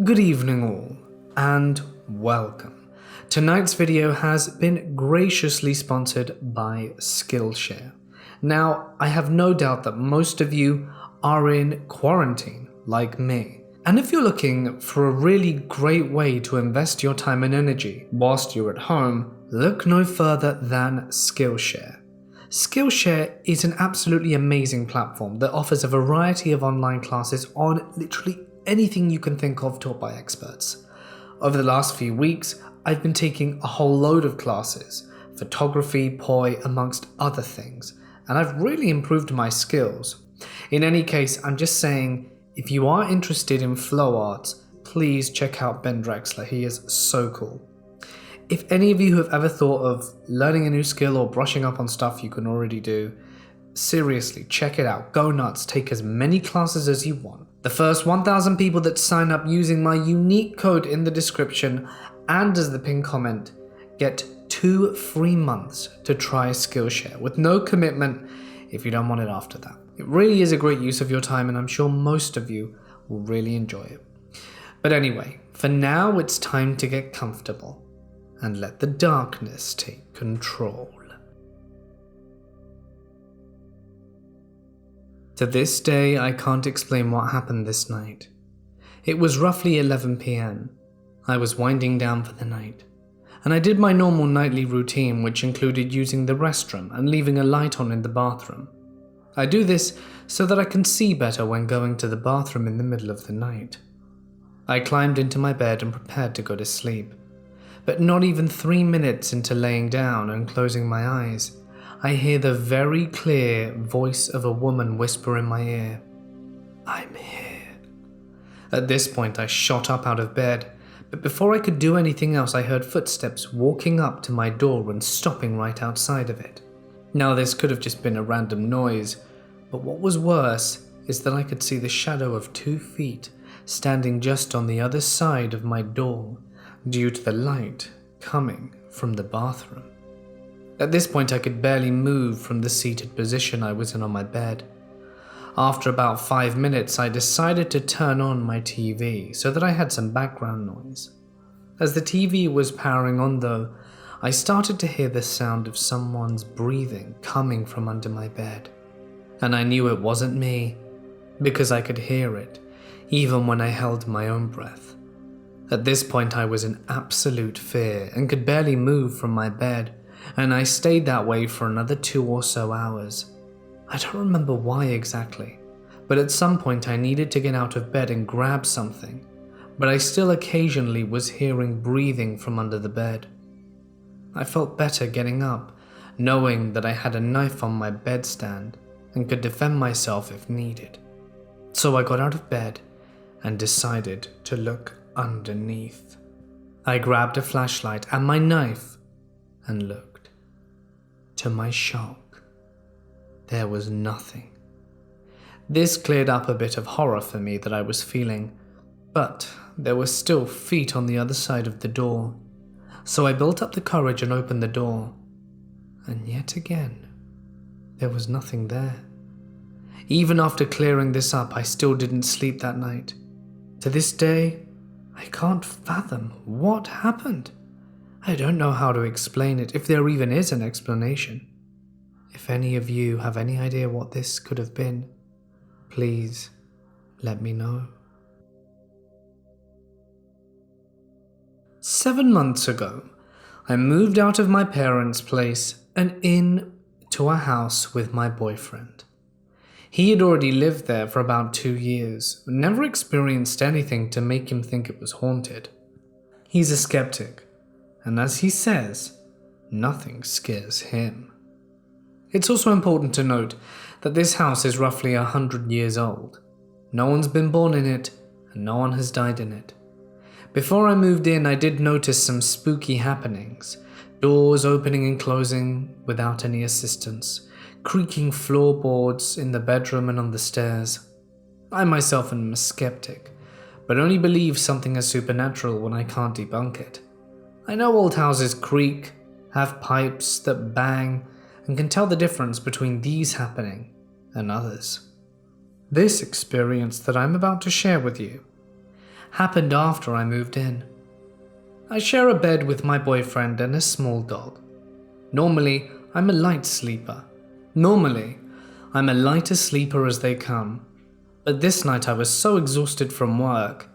Good evening all, and welcome. Tonight's video has been graciously sponsored by Skillshare. Now, I have no doubt that most of you are in quarantine, like me. And if you're looking for a really great way to invest your time and energy whilst you're at home, look no further than Skillshare. Skillshare is an absolutely amazing platform that offers a variety of online classes on literally anything you can think of taught by experts. Over the last few weeks, I've been taking a whole load of classes, photography, poi, amongst other things, and I've really improved my skills. In any case, I'm just saying, if you are interested in flow arts, please check out Ben Drexler, he is so cool. If any of you have ever thought of learning a new skill or brushing up on stuff you can already do, seriously, check it out, go nuts, take as many classes as you want. The first 1,000 people that sign up using my unique code in the description and as the pinned comment get 2 free months to try Skillshare with no commitment if you don't want it after that. It really is a great use of your time and I'm sure most of you will really enjoy it. But anyway, for now it's time to get comfortable and let the darkness take control. To this day, I can't explain what happened this night. It was roughly 11 PM. I was winding down for the night, and I did my normal nightly routine, which included using the restroom and leaving a light on in the bathroom. I do this so that I can see better when going to the bathroom in the middle of the night. I climbed into my bed and prepared to go to sleep, but not even 3 minutes into laying down and closing my eyes, I hear the very clear voice of a woman whisper in my ear, "I'm here." At this point, I shot up out of bed, but before I could do anything else, I heard footsteps walking up to my door and stopping right outside of it. Now, this could have just been a random noise, but what was worse is that I could see the shadow of 2 feet standing just on the other side of my door due to the light coming from the bathroom. At this point, I could barely move from the seated position I was in on my bed. After about 5 minutes, I decided to turn on my TV so that I had some background noise. As the TV was powering on though, I started to hear the sound of someone's breathing coming from under my bed. And I knew it wasn't me, because I could hear it, even when I held my own breath. At this point, I was in absolute fear and could barely move from my bed, and I stayed that way for another 2 or so hours. I don't remember why exactly, but at some point I needed to get out of bed and grab something, but I still occasionally was hearing breathing from under the bed. I felt better getting up, knowing that I had a knife on my bedstand and could defend myself if needed. So I got out of bed and decided to look underneath. I grabbed a flashlight and my knife and looked. To my shock, there was nothing. This cleared up a bit of horror for me that I was feeling, but there were still feet on the other side of the door. So I built up the courage and opened the door, and yet again, there was nothing there. Even after clearing this up, I still didn't sleep that night. To this day, I can't fathom what happened. I don't know how to explain it, if there even is an explanation. If any of you have any idea what this could have been, please let me know. 7 months ago, I moved out of my parents' place and into a house with my boyfriend. He had already lived there for about 2 years, never experienced anything to make him think it was haunted. He's a skeptic, and as he says, nothing scares him. It's also important to note that this house is roughly 100 years old. No one's been born in it, and no one has died in it. Before I moved in, I did notice some spooky happenings. Doors opening and closing without any assistance, creaking floorboards in the bedroom and on the stairs. I myself am a skeptic, but only believe something is supernatural when I can't debunk it. I know old houses creak, have pipes that bang, and can tell the difference between these happening and others. This experience that I'm about to share with you happened after I moved in. I share a bed with my boyfriend and a small dog. Normally, I'm a light sleeper. Normally, I'm a lighter sleeper as they come. But this night I was so exhausted from work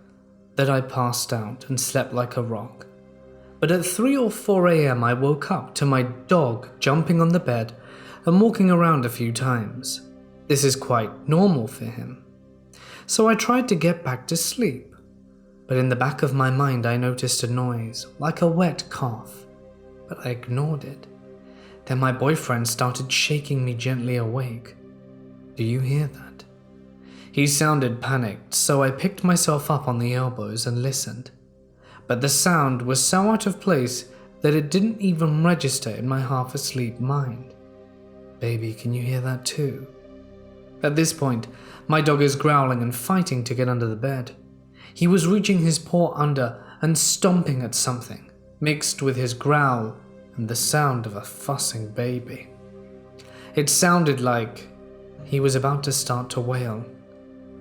that I passed out and slept like a rock. But at 3 or 4 a.m. I woke up to my dog jumping on the bed and walking around a few times. This is quite normal for him. So I tried to get back to sleep. But in the back of my mind I noticed a noise, like a wet cough. But I ignored it. Then my boyfriend started shaking me gently awake. Do you hear that? He sounded panicked, so I picked myself up on the elbows and listened. But the sound was so out of place that it didn't even register in my half-asleep mind. Baby, can you hear that too? At this point, my dog is growling and fighting to get under the bed. He was reaching his paw under and stomping at something, mixed with his growl and the sound of a fussing baby. It sounded like he was about to start to wail,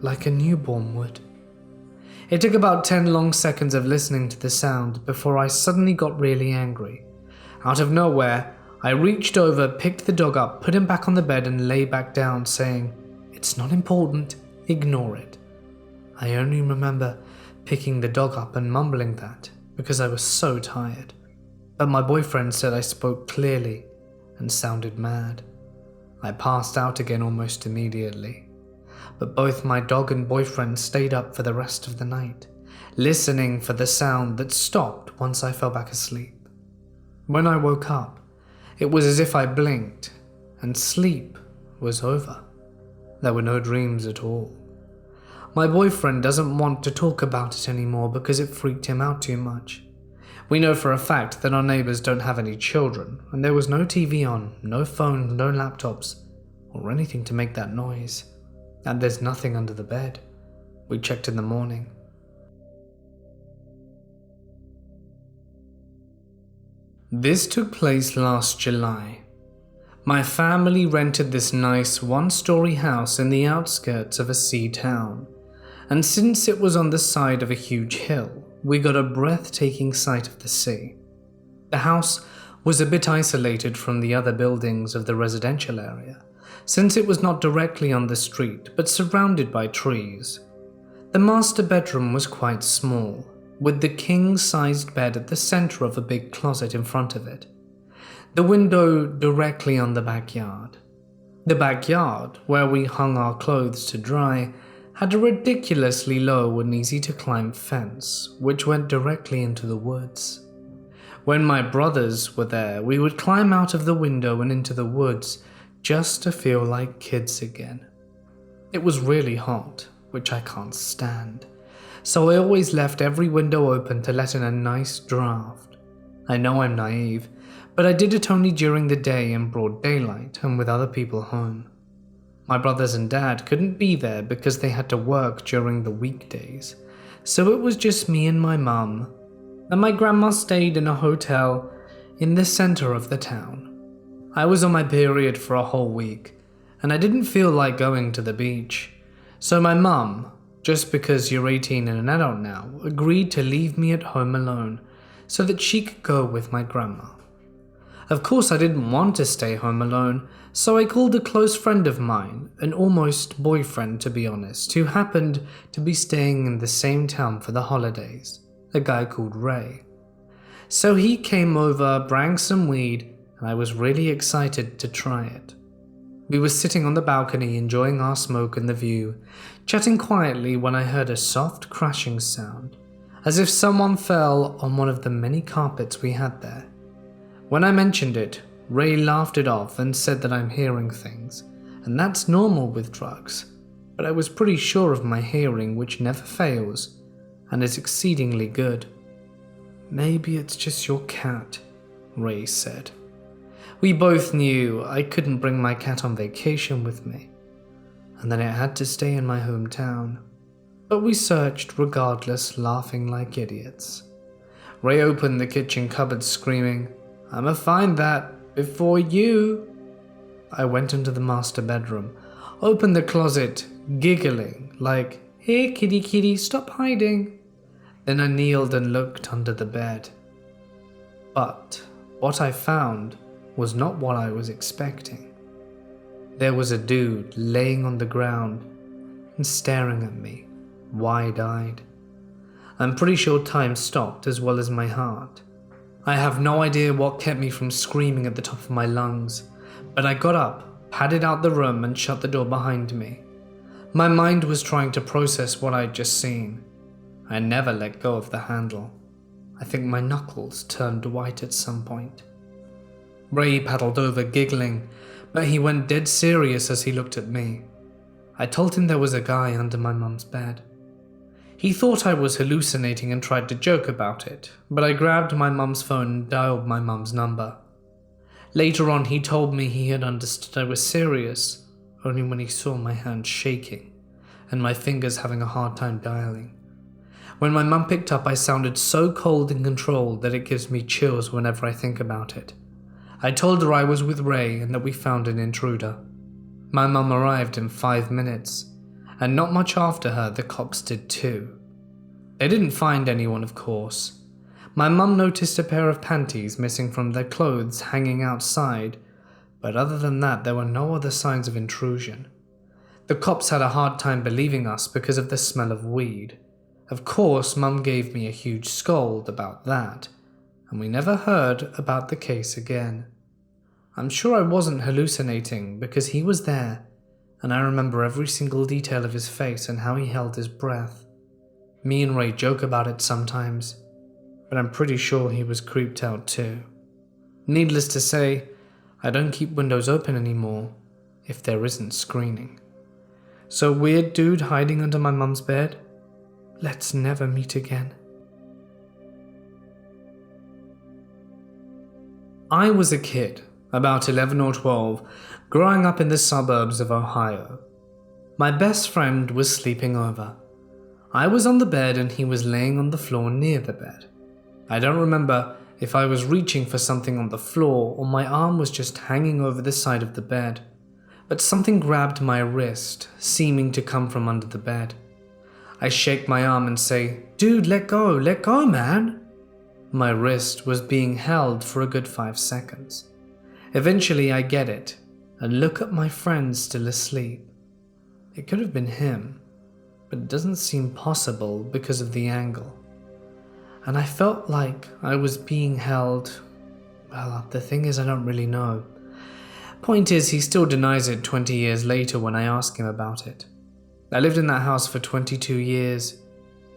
like a newborn would. It took about 10 long seconds of listening to the sound before I suddenly got really angry. Out of nowhere, I reached over, picked the dog up, put him back on the bed and lay back down, saying, "It's not important, ignore it." I only remember picking the dog up and mumbling that because I was so tired. But my boyfriend said I spoke clearly and sounded mad. I passed out again almost immediately. But both my dog and boyfriend stayed up for the rest of the night, listening for the sound that stopped once I fell back asleep. When I woke up, it was as if I blinked and sleep was over. There were no dreams at all. My boyfriend doesn't want to talk about it anymore because it freaked him out too much. We know for a fact that our neighbors don't have any children, and there was no TV on, no phones, no laptops, or anything to make that noise. And there's nothing under the bed. We checked in the morning. This took place last July. My family rented this nice one-story house in the outskirts of a sea town, and since it was on the side of a huge hill, we got a breathtaking sight of the sea. The house was a bit isolated from the other buildings of the residential area, since it was not directly on the street but surrounded by trees. The master bedroom was quite small, with the king-sized bed at the center of a big closet in front of it. The window directly on the backyard. The backyard, where we hung our clothes to dry, had a ridiculously low and easy-to-climb fence, which went directly into the woods. When my brothers were there, we would climb out of the window and into the woods just to feel like kids again. It was really hot, which I can't stand, so I always left every window open to let in a nice draft. I know I'm naive, but I did it only during the day in broad daylight and with other people home. My brothers and dad couldn't be there because they had to work during the weekdays, so it was just me and my mum, and my grandma stayed in a hotel in the center of the town. I was on my period for a whole week, and I didn't feel like going to the beach, so my mum, just because you're 18 and an adult now, agreed to leave me at home alone so that she could go with my grandma. Of course I didn't want to stay home alone, so I called a close friend of mine, an almost boyfriend to be honest, who happened to be staying in the same town for the holidays, a guy called Ray. So he came over, brought some weed, and I was really excited to try it. We were sitting on the balcony enjoying our smoke and the view, chatting quietly when I heard a soft crashing sound, as if someone fell on one of the many carpets we had there. When I mentioned it, Ray laughed it off and said that I'm hearing things, and that's normal with drugs, but I was pretty sure of my hearing, which never fails, and is exceedingly good. "Maybe it's just your cat," Ray said. We both knew I couldn't bring my cat on vacation with me, and that it had to stay in my hometown, but we searched regardless, laughing like idiots. Ray opened the kitchen cupboard screaming, "I'ma find that before you." I went into the master bedroom, opened the closet, giggling like, "Here kitty kitty, stop hiding." Then I kneeled and looked under the bed. But what I found was not what I was expecting. There was a dude laying on the ground and staring at me, wide-eyed. I'm pretty sure time stopped as well as my heart. I have no idea what kept me from screaming at the top of my lungs, but I got up, padded out the room and shut the door behind me. My mind was trying to process what I'd just seen. I never let go of the handle. I think my knuckles turned white at some point. Ray paddled over giggling, but he went dead serious as he looked at me. I told him there was a guy under my mum's bed. He thought I was hallucinating and tried to joke about it, but I grabbed my mum's phone and dialed my mum's number. Later on, he told me he had understood I was serious, only when he saw my hand shaking and my fingers having a hard time dialing. When my mum picked up, I sounded so cold and controlled that it gives me chills whenever I think about it. I told her I was with Ray and that we found an intruder. My mum arrived in 5 minutes, and not much after her, the cops did too. They didn't find anyone, of course. My mum noticed a pair of panties missing from their clothes hanging outside, but other than that, there were no other signs of intrusion. The cops had a hard time believing us because of the smell of weed. Of course, Mum gave me a huge scold about that, and we never heard about the case again. I'm sure I wasn't hallucinating because he was there, and I remember every single detail of his face and how he held his breath. Me and Ray joke about it sometimes, but I'm pretty sure he was creeped out too. Needless to say, I don't keep windows open anymore if there isn't screening. So weird dude hiding under my mum's bed? Let's never meet again. I was a kid, about 11 or 12, growing up in the suburbs of Ohio. My best friend was sleeping over. I was on the bed and he was laying on the floor near the bed. I don't remember if I was reaching for something on the floor or my arm was just hanging over the side of the bed, but something grabbed my wrist, seeming to come from under the bed. I shake my arm and say, "Dude, let go, man." My wrist was being held for a good 5 seconds. Eventually I get it and look at my friend still asleep. It could have been him, but it doesn't seem possible because of the angle. And I felt like I was being held. Well, the thing is, I don't really know. Point is, he still denies it 20 years later when I ask him about it. I lived in that house for 22 years,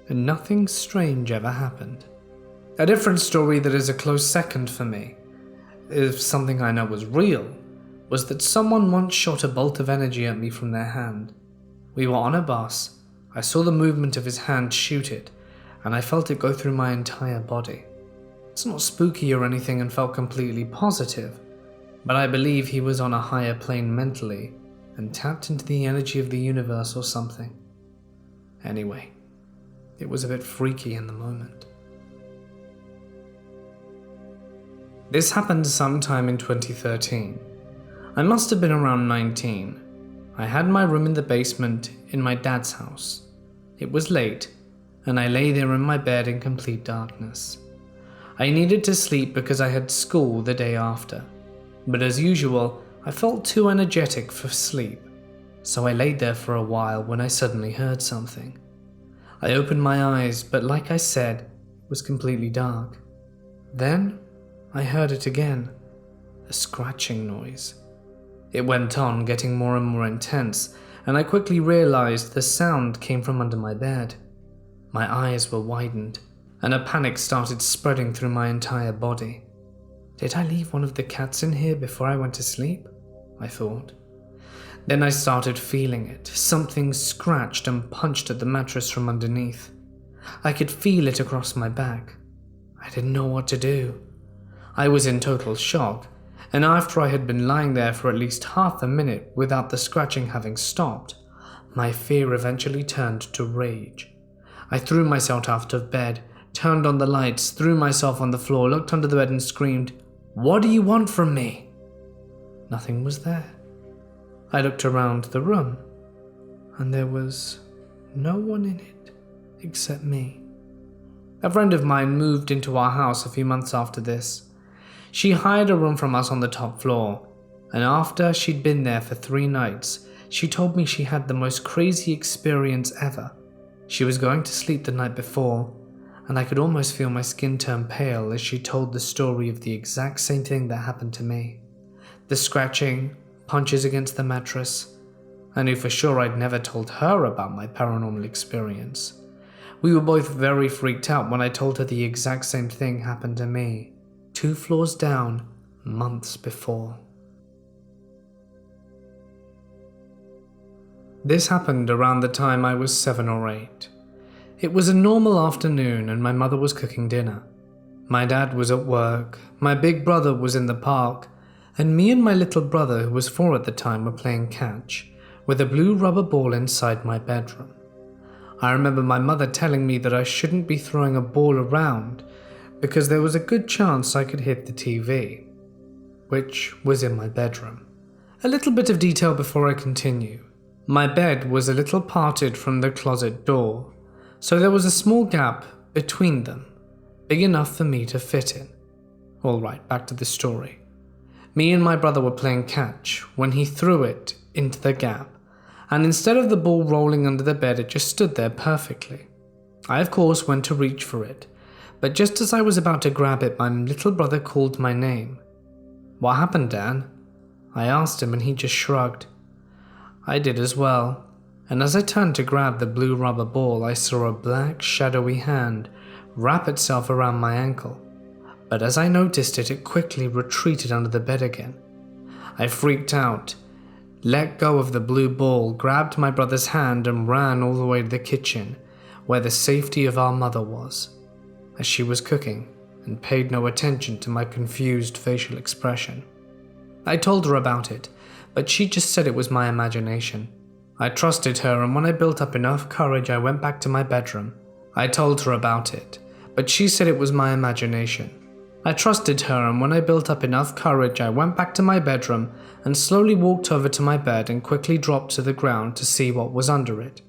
and nothing strange ever happened. A different story that is a close second for me, if something I know was real, was that someone once shot a bolt of energy at me from their hand. We were on a bus, I saw the movement of his hand shoot it, and I felt it go through my entire body. It's not spooky or anything and felt completely positive, but I believe he was on a higher plane mentally and tapped into the energy of the universe or something. Anyway, it was a bit freaky in the moment. This happened sometime in 2013. I must have been around 19. I had my room in the basement in my dad's house. It was late, and I lay there in my bed in complete darkness. I needed to sleep because I had school the day after, but as usual, I felt too energetic for sleep, so I laid there for a while when I suddenly heard something. I opened my eyes, but like I said, it was completely dark. Then I heard it again, a scratching noise. It went on, getting more and more intense, and I quickly realized the sound came from under my bed. My eyes were widened, and a panic started spreading through my entire body. Did I leave one of the cats in here before I went to sleep? I thought. Then I started feeling it. Something scratched and punched at the mattress from underneath. I could feel it across my back. I didn't know what to do. I was in total shock, and after I had been lying there for at least half a minute without the scratching having stopped, my fear eventually turned to rage. I threw myself out of bed, turned on the lights, threw myself on the floor, looked under the bed and screamed, "What do you want from me?" Nothing was there. I looked around the room, and there was no one in it except me. A friend of mine moved into our house a few months after this. She hired a room from us on the top floor, and after she'd been there for 3 nights, she told me she had the most crazy experience ever. She was going to sleep the night before, and I could almost feel my skin turn pale as she told the story of the exact same thing that happened to me. The scratching, punches against the mattress. I knew for sure I'd never told her about my paranormal experience. We were both very freaked out when I told her the exact same thing happened to me, 2 floors down, months before. This happened around the time I was 7 or 8. It was a normal afternoon and my mother was cooking dinner. My dad was at work, my big brother was in the park, and me and my little brother, who was 4 at the time, were playing catch with a blue rubber ball inside my bedroom. I remember my mother telling me that I shouldn't be throwing a ball around because there was a good chance I could hit the TV, which was in my bedroom. A little bit of detail before I continue. My bed was a little parted from the closet door, so there was a small gap between them, big enough for me to fit in. Alright, back to the story. Me and my brother were playing catch when he threw it into the gap, and instead of the ball rolling under the bed, it just stood there perfectly. I of course went to reach for it, but just as I was about to grab it, my little brother called my name. "What happened, Dan?" I asked him and he just shrugged. I did as well, and as I turned to grab the blue rubber ball, I saw a black, shadowy hand wrap itself around my ankle. But as I noticed it, it quickly retreated under the bed again. I freaked out, let go of the blue ball, grabbed my brother's hand and ran all the way to the kitchen, where the safety of our mother was, as she was cooking, and paid no attention to my confused facial expression. I told her about it, but she just said it was my imagination. I trusted her, and when I built up enough courage, I went back to my bedroom. I told her about it, but she said it was my imagination. I trusted her, and when I built up enough courage, I went back to my bedroom and slowly walked over to my bed and quickly dropped to the ground to see what was under it.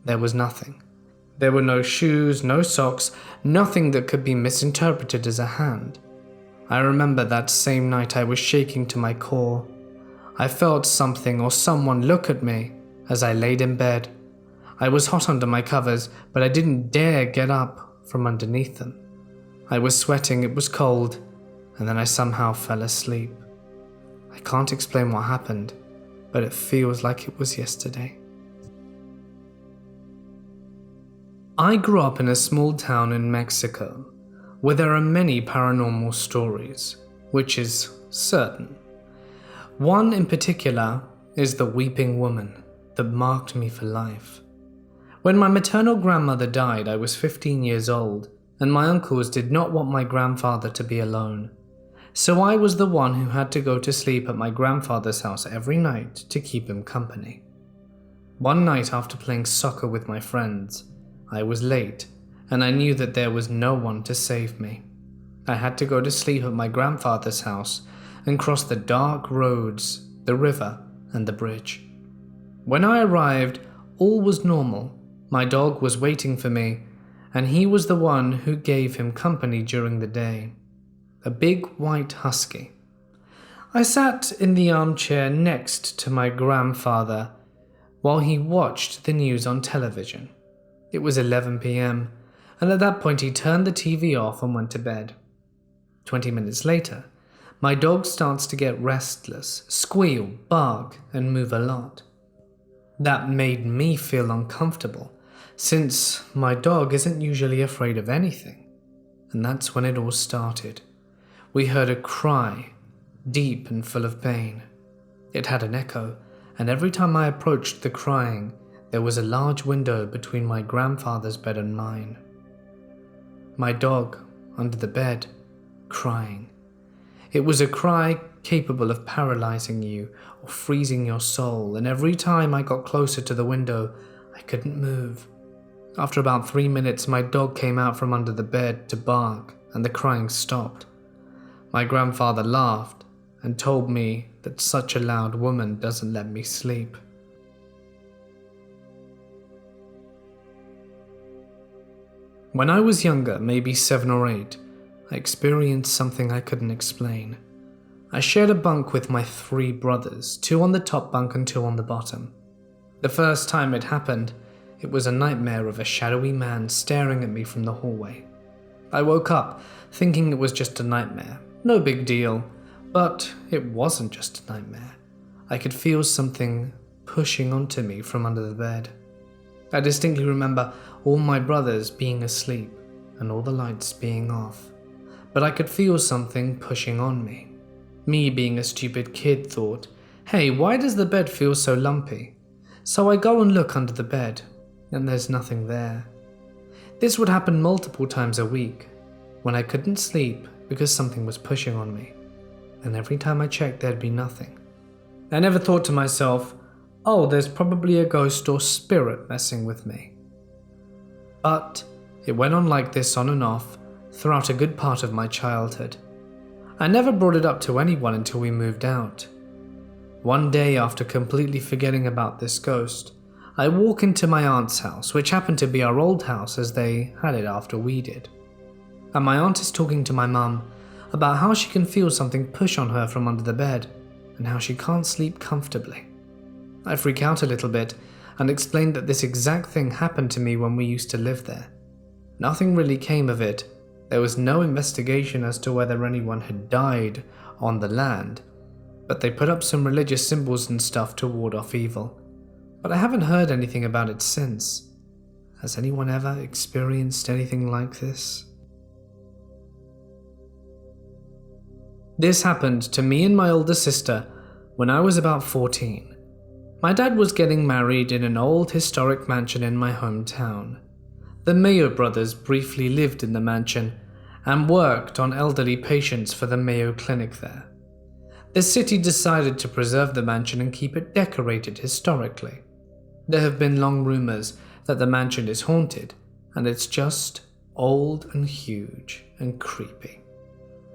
There was nothing. There were no shoes, no socks, nothing that could be misinterpreted as a hand. I remember that same night I was shaking to my core. I felt something or someone look at me as I laid in bed. I was hot under my covers, but I didn't dare get up from underneath them. I was sweating, it was cold, and then I somehow fell asleep. I can't explain what happened, but it feels like it was yesterday. I grew up in a small town in Mexico, where there are many paranormal stories, which is certain. One in particular is the weeping woman that marked me for life. When my maternal grandmother died, I was 15 years old, and my uncles did not want my grandfather to be alone. So I was the one who had to go to sleep at my grandfather's house every night to keep him company. One night after playing soccer with my friends, I was late, and I knew that there was no one to save me. I had to go to sleep at my grandfather's house and cross the dark roads, the river, and the bridge. When I arrived, all was normal. My dog was waiting for me, and he was the one who gave him company during the day. A big white husky. I sat in the armchair next to my grandfather while he watched the news on television. It was 11 p.m, and at that point he turned the TV off and went to bed. 20 minutes later, my dog starts to get restless, squeal, bark, and move a lot. That made me feel uncomfortable, since my dog isn't usually afraid of anything. And that's when it all started. We heard a cry, deep and full of pain. It had an echo, and every time I approached the crying, there was a large window between my grandfather's bed and mine. My dog, under the bed, crying. It was a cry capable of paralyzing you or freezing your soul, and every time I got closer to the window, I couldn't move. After about 3 minutes, my dog came out from under the bed to bark, and the crying stopped. My grandfather laughed and told me that such a loud woman doesn't let me sleep. When I was younger, maybe 7 or 8, I experienced something I couldn't explain. I shared a bunk with my 3 brothers, 2 on the top bunk and 2 on the bottom. The first time it happened, it was a nightmare of a shadowy man staring at me from the hallway. I woke up thinking it was just a nightmare, no big deal, but it wasn't just a nightmare. I could feel something pushing onto me from under the bed. I distinctly remember all my brothers being asleep and all the lights being off, but I could feel something pushing on me. Me, being a stupid kid, thought, hey, why does the bed feel so lumpy? So I go and look under the bed, and there's nothing there. This would happen multiple times a week, when I couldn't sleep because something was pushing on me, and every time I checked there'd be nothing. I never thought to myself, oh, there's probably a ghost or spirit messing with me. But it went on like this on and off throughout a good part of my childhood. I never brought it up to anyone until we moved out. One day, after completely forgetting about this ghost, I walk into my aunt's house, which happened to be our old house as they had it after we did. And my aunt is talking to my mum about how she can feel something push on her from under the bed and how she can't sleep comfortably. I freak out a little bit and explained that this exact thing happened to me when we used to live there. Nothing really came of it. There was no investigation as to whether anyone had died on the land, but they put up some religious symbols and stuff to ward off evil. But I haven't heard anything about it since. Has anyone ever experienced anything like this? This happened to me and my older sister when I was about 14. My dad was getting married in an old historic mansion in my hometown. The Mayo brothers briefly lived in the mansion and worked on elderly patients for the Mayo Clinic there. The city decided to preserve the mansion and keep it decorated historically. There have been long rumors that the mansion is haunted, and it's just old and huge and creepy.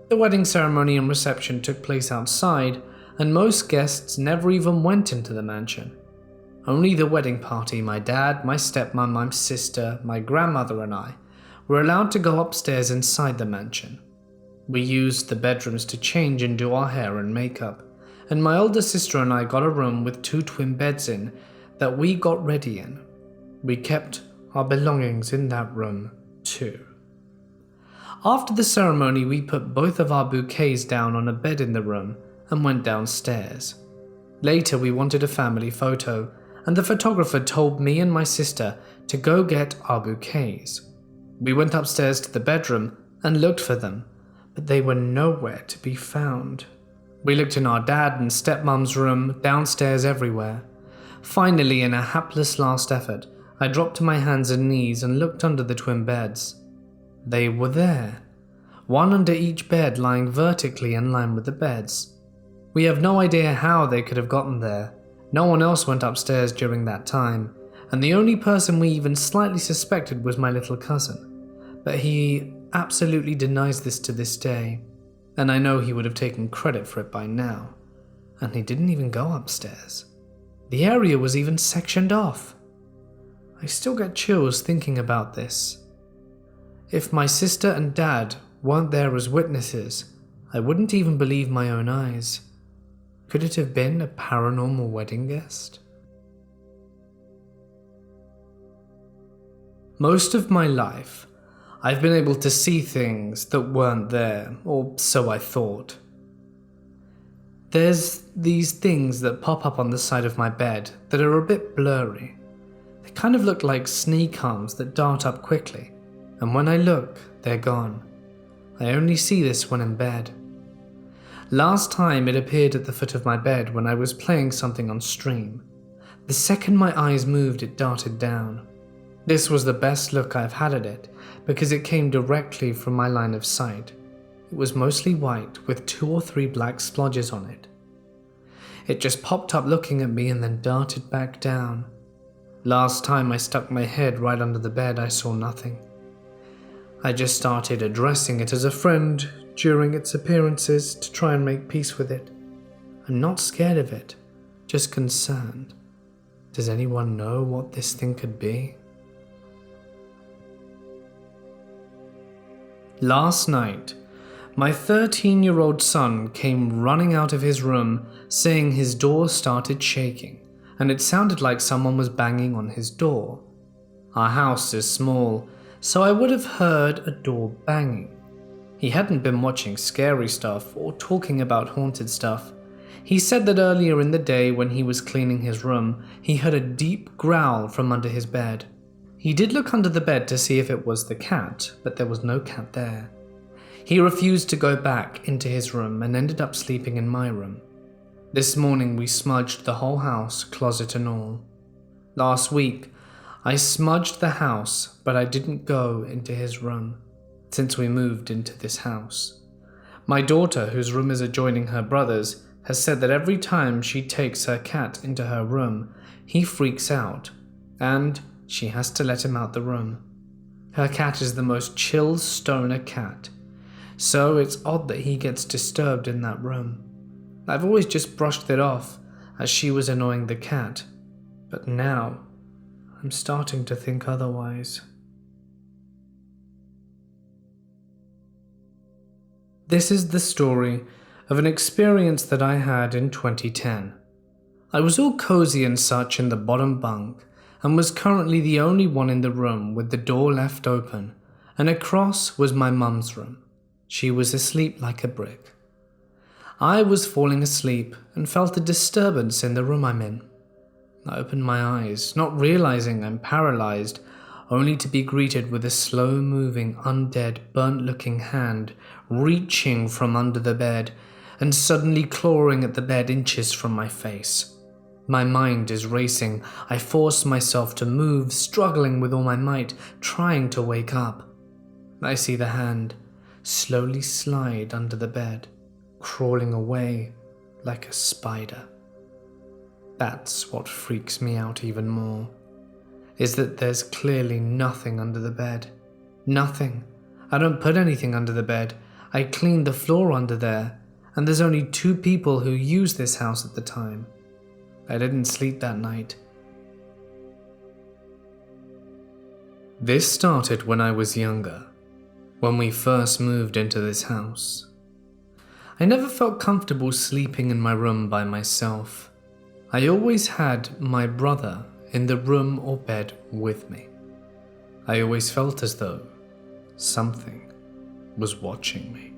The wedding ceremony and reception took place outside, and most guests never even went into the mansion. Only the wedding party, my dad, my stepmom, my sister, my grandmother and I were allowed to go upstairs inside the mansion. We used the bedrooms to change and do our hair and makeup, and my older sister and I got a room with 2 twin beds in that we got ready in. We kept our belongings in that room too. After the ceremony, we put both of our bouquets down on a bed in the room and went downstairs. Later, we wanted a family photo, and the photographer told me and my sister to go get our bouquets. We went upstairs to the bedroom and looked for them, but they were nowhere to be found. We looked in our dad and stepmom's room, downstairs, everywhere. Finally, in a hapless last effort, I dropped to my hands and knees and looked under the twin beds. They were there, one under each bed, lying vertically in line with the beds. We have no idea how they could have gotten there. No one else went upstairs during that time, and the only person we even slightly suspected was my little cousin. But he absolutely denies this to this day, and I know he would have taken credit for it by now. And he didn't even go upstairs. The area was even sectioned off. I still get chills thinking about this. If my sister and dad weren't there as witnesses, I wouldn't even believe my own eyes. Could it have been a paranormal wedding guest? Most of my life, I've been able to see things that weren't there, or so I thought. There's these things that pop up on the side of my bed that are a bit blurry. They kind of look like sneak arms that dart up quickly, and when I look, they're gone. I only see this when in bed. Last time it appeared at the foot of my bed when I was playing something on stream. The second my eyes moved, it darted down. This was the best look I've had at it, because it came directly from my line of sight. It was mostly white with 2 or 3 black splodges on it. It just popped up looking at me and then darted back down. Last time I stuck my head right under the bed, I saw nothing. I just started addressing it as a friend during its appearances to try and make peace with it. I'm not scared of it, just concerned. Does anyone know what this thing could be? Last night, my 13-year-old son came running out of his room saying his door started shaking and it sounded like someone was banging on his door. Our house is small, so I would have heard a door banging. He hadn't been watching scary stuff or talking about haunted stuff. He said that earlier in the day when he was cleaning his room, he heard a deep growl from under his bed. He did look under the bed to see if it was the cat, but there was no cat there. He refused to go back into his room and ended up sleeping in my room. This morning we smudged the whole house, closet and all. Last week, I smudged the house, but I didn't go into his room, since we moved into this house. My daughter, whose room is adjoining her brother's, has said that every time she takes her cat into her room, he freaks out, and she has to let him out the room. Her cat is the most chill stoner cat, so it's odd that he gets disturbed in that room. I've always just brushed it off, as she was annoying the cat, but now I'm starting to think otherwise. This is the story of an experience that I had in 2010. I was all cozy and such in the bottom bunk and was currently the only one in the room with the door left open, and across was my mum's room. She was asleep like a brick. I was falling asleep and felt a disturbance in the room I'm in. I opened my eyes, not realizing I'm paralyzed, only to be greeted with a slow-moving, undead, burnt-looking hand reaching from under the bed and suddenly clawing at the bed inches from my face. My mind is racing. I force myself to move, struggling with all my might, trying to wake up. I see the hand slowly slide under the bed, crawling away like a spider. That's what freaks me out even more, is that there's clearly nothing under the bed. Nothing. I don't put anything under the bed. I cleaned the floor under there, and there's only 2 people who use this house at the time. I didn't sleep that night. This started when I was younger, when we first moved into this house. I never felt comfortable sleeping in my room by myself. I always had my brother in the room or bed with me. I always felt as though something was watching me.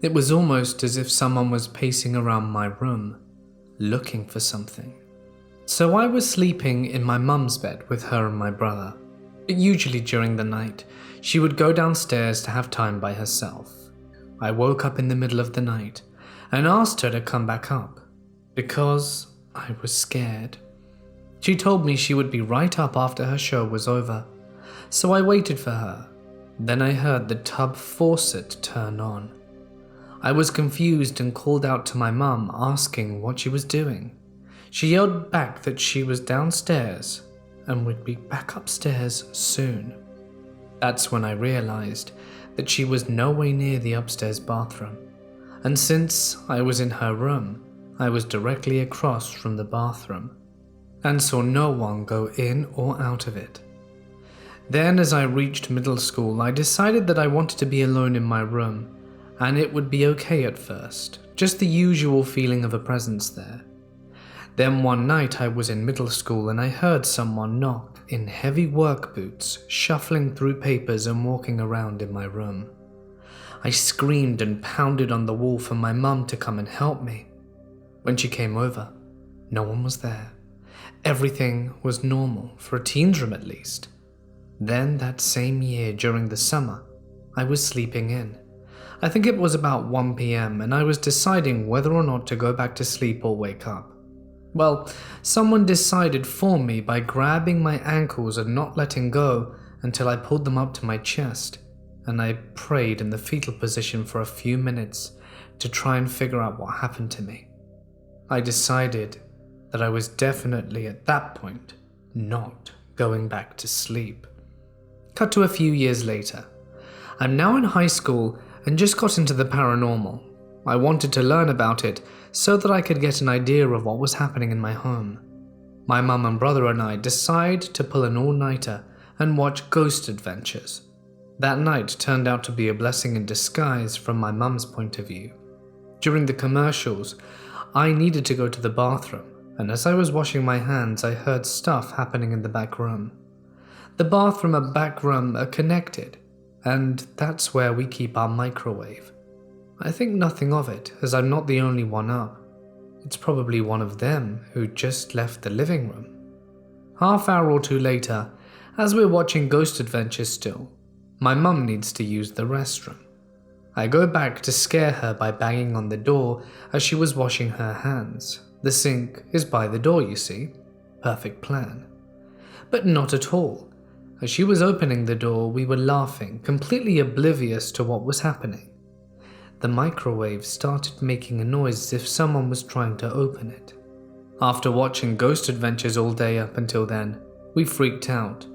It was almost as if someone was pacing around my room, looking for something. So I was sleeping in my mum's bed with her and my brother. But usually during the night, she would go downstairs to have time by herself. I woke up in the middle of the night and asked her to come back up, because I was scared. She told me she would be right up after her show was over, so I waited for her. Then I heard the tub faucet turn on. I was confused and called out to my mum, asking what she was doing. She yelled back that she was downstairs and would be back upstairs soon. That's when I realized that she was nowhere near the upstairs bathroom, and since I was in her room, I was directly across from the bathroom and saw no one go in or out of it. Then, as I reached middle school, I decided that I wanted to be alone in my room, and it would be okay at first, just the usual feeling of a presence there. Then one night I was in middle school and I heard someone knock in heavy work boots, shuffling through papers and walking around in my room. I screamed and pounded on the wall for my mum to come and help me. When she came over, no one was there. Everything was normal, for a teen's room at least. Then that same year during the summer, I was sleeping in. I think it was about 1 p.m. and I was deciding whether or not to go back to sleep or wake up. Well, someone decided for me by grabbing my ankles and not letting go until I pulled them up to my chest, and I prayed in the fetal position for a few minutes to try and figure out what happened to me. I decided that I was definitely at that point not going back to sleep. Cut to a few years later. I'm now in high school and just got into the paranormal. I wanted to learn about it so that I could get an idea of what was happening in my home. My mum and brother and I decide to pull an all-nighter and watch Ghost Adventures. That night turned out to be a blessing in disguise from my mum's point of view. During the commercials, I needed to go to the bathroom, and as I was washing my hands, I heard stuff happening in the back room. The bathroom and back room are connected, and that's where we keep our microwave. I think nothing of it, as I'm not the only one up. It's probably one of them who just left the living room. Half hour or two later, as we're watching Ghost Adventures still, my mum needs to use the restroom. I go back to scare her by banging on the door as she was washing her hands. The sink is by the door, you see. Perfect plan. But not at all. As she was opening the door, we were laughing, completely oblivious to what was happening. The microwave started making a noise as if someone was trying to open it. After watching Ghost Adventures all day up until then, we freaked out.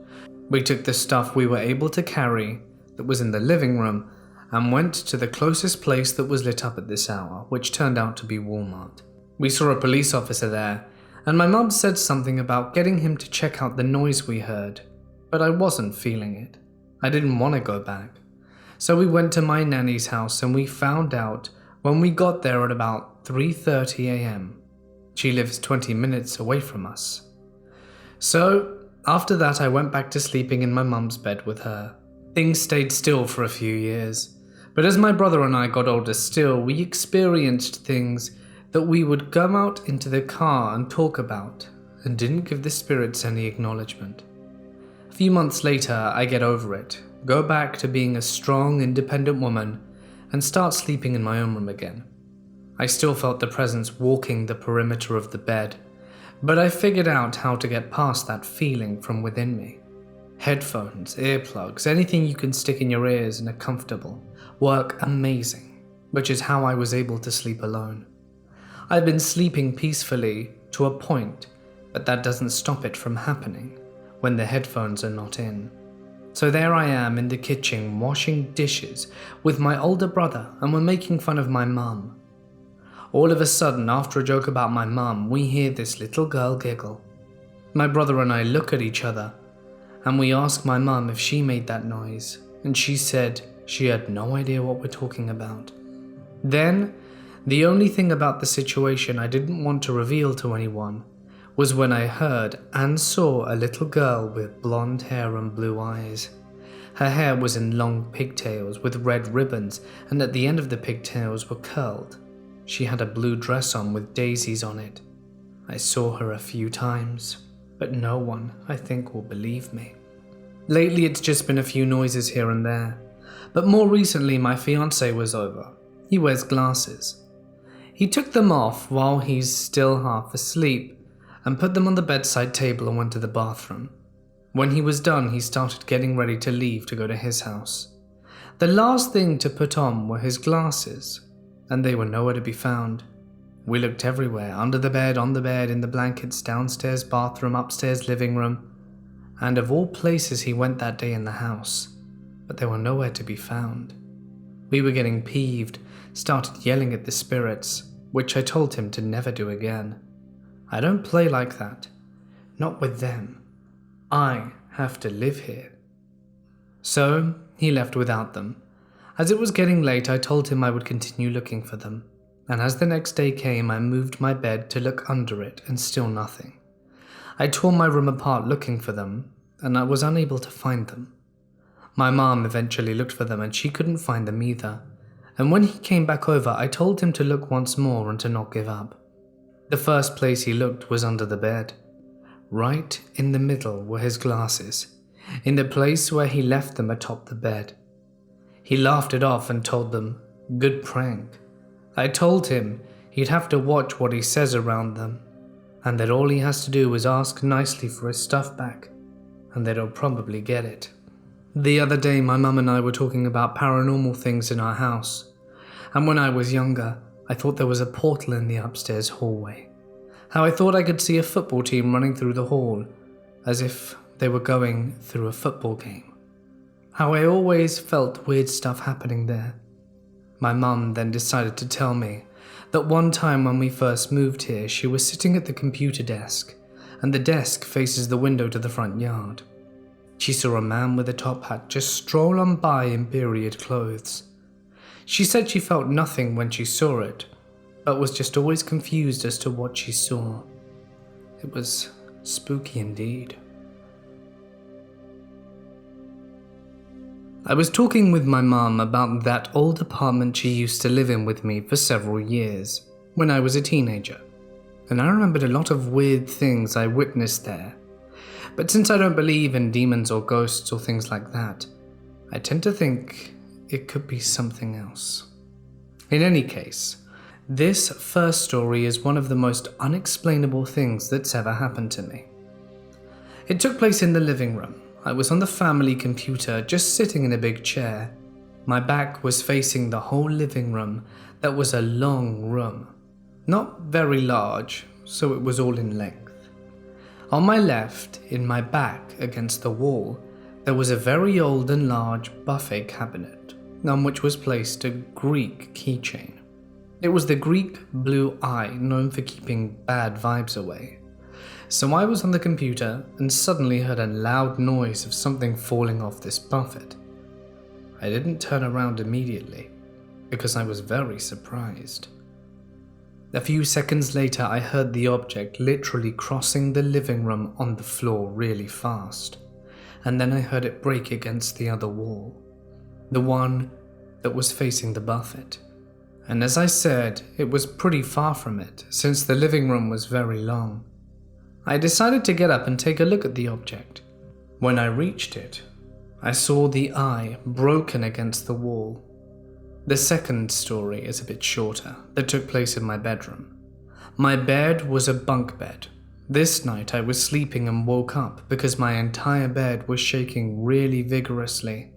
We took the stuff we were able to carry that was in the living room and went to the closest place that was lit up at this hour, which turned out to be Walmart. We saw a police officer there, and my mum said something about getting him to check out the noise we heard, but I wasn't feeling it. I didn't want to go back. So we went to my nanny's house and we found out when we got there at about 3:30 a.m. She lives 20 minutes away from us. So after that I went back to sleeping in my mum's bed with her. Things stayed still for a few years, but as my brother and I got older still, we experienced things that we would go out into the car and talk about and didn't give the spirits any acknowledgement. A few months later, I get over it, go back to being a strong, independent woman, and start sleeping in my own room again. I still felt the presence walking the perimeter of the bed, but I figured out how to get past that feeling from within me. Headphones, earplugs, anything you can stick in your ears and are comfortable, work amazing, which is how I was able to sleep alone. I've been sleeping peacefully to a point, but that doesn't stop it from happening when the headphones are not in. So there I am in the kitchen washing dishes with my older brother, and we're making fun of my mum. All of a sudden, after a joke about my mum, we hear this little girl giggle. My brother and I look at each other, and we ask my mum if she made that noise, and she said she had no idea what we're talking about. Then, the only thing about the situation I didn't want to reveal to anyone was when I heard and saw a little girl with blonde hair and blue eyes. Her hair was in long pigtails with red ribbons, and at the end of the pigtails were curled. She had a blue dress on with daisies on it. I saw her a few times, but no one, I think, will believe me. Lately it's just been a few noises here and there, but more recently my fiancé was over. He wears glasses. He took them off while he's still half asleep and put them on the bedside table and went to the bathroom. When he was done, he started getting ready to leave to go to his house. The last thing to put on were his glasses, and they were nowhere to be found. We looked everywhere, under the bed, on the bed, in the blankets, downstairs bathroom, upstairs living room, and of all places he went that day in the house, but they were nowhere to be found. We were getting peeved, started yelling at the spirits, which I told him to never do again. I don't play like that. Not with them. I have to live here. So he left without them. As it was getting late, I told him I would continue looking for them, and as the next day came, I moved my bed to look under it, and still nothing. I tore my room apart looking for them, and I was unable to find them. My mom eventually looked for them, and she couldn't find them either, and when he came back over, I told him to look once more and to not give up. The first place he looked was under the bed. Right in the middle were his glasses, in the place where he left them atop the bed. He laughed it off and told them, "Good prank." I told him he'd have to watch what he says around them, and that all he has to do is ask nicely for his stuff back, and that he'll probably get it. The other day my mum and I were talking about paranormal things in our house, and when I was younger, I thought there was a portal in the upstairs hallway. How I thought I could see a football team running through the hall, as if they were going through a football game. How I always felt weird stuff happening there. My mum then decided to tell me that one time when we first moved here, she was sitting at the computer desk, and the desk faces the window to the front yard. She saw a man with a top hat just stroll on by in period clothes. She said she felt nothing when she saw it, but was just always confused as to what she saw. It was spooky indeed. I was talking with my mum about that old apartment she used to live in with me for several years, when I was a teenager, and I remembered a lot of weird things I witnessed there. But since I don't believe in demons or ghosts or things like that, I tend to think it could be something else. In any case, this first story is one of the most unexplainable things that's ever happened to me. It took place in the living room. I was on the family computer, just sitting in a big chair. My back was facing the whole living room. That was a long room. Not very large, so it was all in length. On my left, in my back against the wall, there was a very old and large buffet cabinet, on which was placed a Greek keychain. It was the Greek blue eye, known for keeping bad vibes away. So I was on the computer and suddenly heard a loud noise of something falling off this buffet. I didn't turn around immediately, because I was very surprised. A few seconds later, I heard the object literally crossing the living room on the floor really fast, and then I heard it break against the other wall, the one that was facing the buffet. And as I said, it was pretty far from it, since the living room was very long. I decided to get up and take a look at the object. When I reached it, I saw the eye broken against the wall. The second story is a bit shorter, that took place in my bedroom. My bed was a bunk bed. This night I was sleeping and woke up because my entire bed was shaking really vigorously,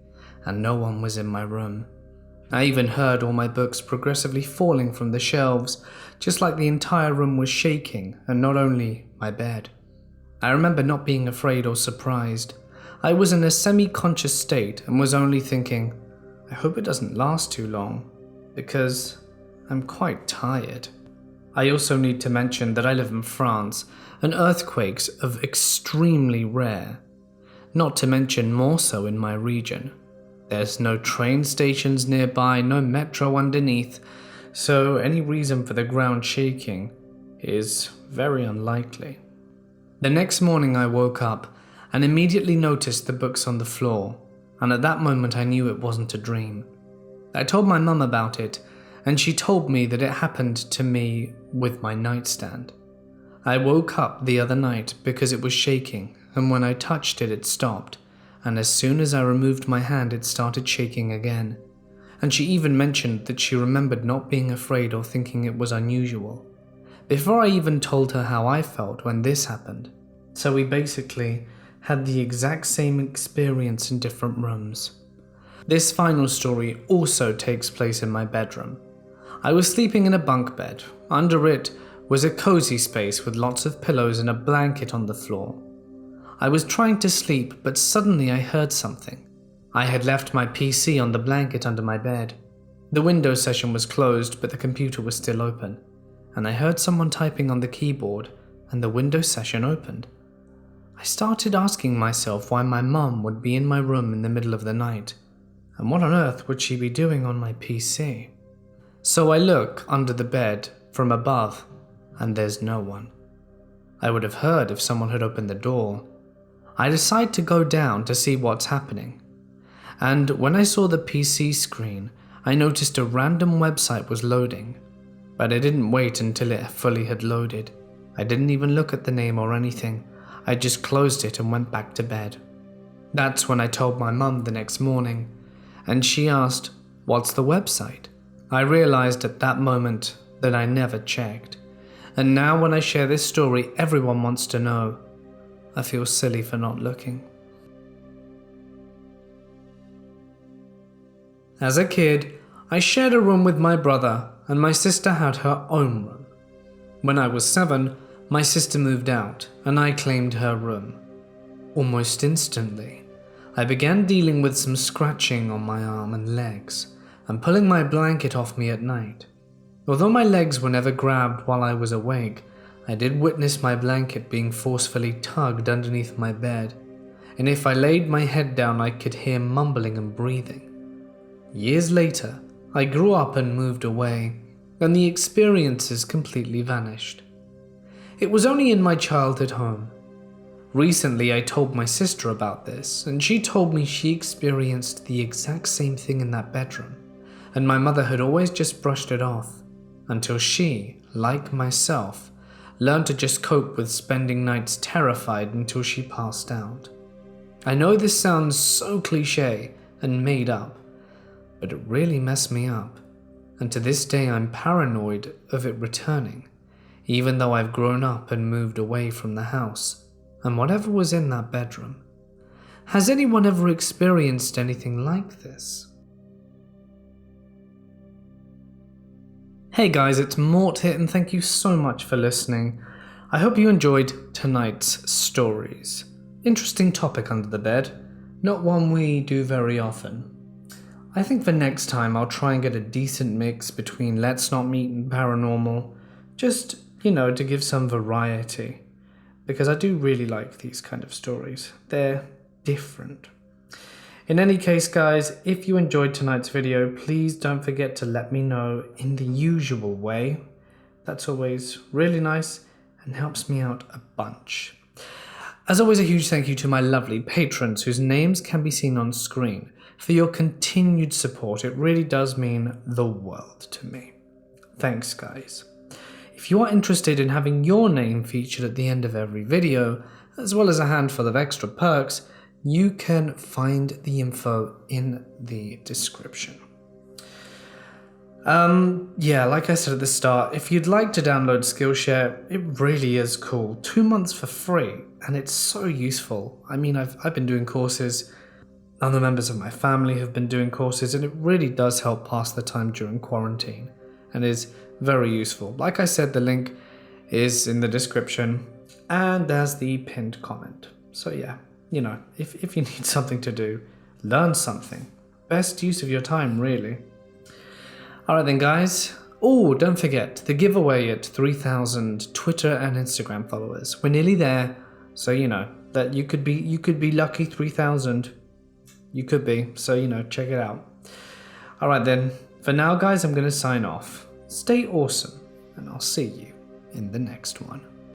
and no one was in my room. I even heard all my books progressively falling from the shelves, just like the entire room was shaking, and not only my bed. I remember not being afraid or surprised. I was in a semi-conscious state and was only thinking, I hope it doesn't last too long, because I'm quite tired. I also need to mention that I live in France, and earthquakes are extremely rare, not to mention more so in my region. There's no train stations nearby, no metro underneath, so any reason for the ground shaking is very unlikely. The next morning I woke up and immediately noticed the books on the floor, and at that moment I knew it wasn't a dream. I told my mum about it, and she told me that it happened to me with my nightstand. I woke up the other night because it was shaking, and when I touched it, it stopped, and as soon as I removed my hand, it started shaking again. And she even mentioned that she remembered not being afraid or thinking it was unusual, before I even told her how I felt when this happened. So we basically had the exact same experience in different rooms. This final story also takes place in my bedroom. I was sleeping in a bunk bed. Under it was a cozy space with lots of pillows and a blanket on the floor. I was trying to sleep, but suddenly I heard something. I had left my PC on the blanket under my bed. The Windows session was closed, but the computer was still open, and I heard someone typing on the keyboard, and the Windows session opened. I started asking myself why my mum would be in my room in the middle of the night, and what on earth would she be doing on my PC? So I look under the bed from above, and there's no one. I would have heard if someone had opened the door. I decide to go down to see what's happening, and when I saw the PC screen, I noticed a random website was loading, but I didn't wait until it fully had loaded. I didn't even look at the name or anything. I just closed it and went back to bed. That's when I told my mum the next morning, and she asked, "What's the website?" I realized at that moment that I never checked, and now when I share this story, everyone wants to know. I feel silly for not looking. As a kid, I shared a room with my brother, and my sister had her own room. When I was 7, my sister moved out, and I claimed her room. Almost instantly, I began dealing with some scratching on my arm and legs, and pulling my blanket off me at night. Although my legs were never grabbed while I was awake, I did witness my blanket being forcefully tugged underneath my bed. and if I laid my head down I could hear mumbling and breathing. Years later, I grew up and moved away, and the experiences completely vanished. It was only in my childhood home. Recently, I told my sister about this, and she told me she experienced the exact same thing in that bedroom, and my mother had always just brushed it off, until she, like myself, learned to just cope with spending nights terrified until she passed out. I know this sounds so cliche and made up, but it really messed me up, and to this day I'm paranoid of it returning, even though I've grown up and moved away from the house and whatever was in that bedroom. Has anyone ever experienced anything like this? Hey guys, it's Mort here, and thank you so much for listening. I hope you enjoyed tonight's stories. Interesting topic under the bed, not one we do very often. I think for next time I'll try and get a decent mix between Let's Not Meet and Paranormal, just, to give some variety, because I do really like these kind of stories. They're different. In any case, guys, if you enjoyed tonight's video, please don't forget to let me know in the usual way. That's always really nice and helps me out a bunch. As always, a huge thank you to my lovely patrons whose names can be seen on screen for your continued support. It really does mean the world to me. Thanks, guys. If you are interested in having your name featured at the end of every video, as well as a handful of extra perks, you can find the info in the description. Like I said at the start, if you'd like to download Skillshare, it really is cool. 2 months for free, and it's so useful. I mean, I've been doing courses, other members of my family have been doing courses, and it really does help pass the time during quarantine, and is very useful. Like I said, the link is in the description, and there's the pinned comment. So yeah, if you need something to do, learn something. Best use of your time, really. Alright then, guys. Oh, don't forget the giveaway at 3,000 Twitter and Instagram followers. We're nearly there, so that you could be lucky 3,000. You could be, so check it out. Alright then, for now guys, I'm going to sign off. Stay awesome, and I'll see you in the next one.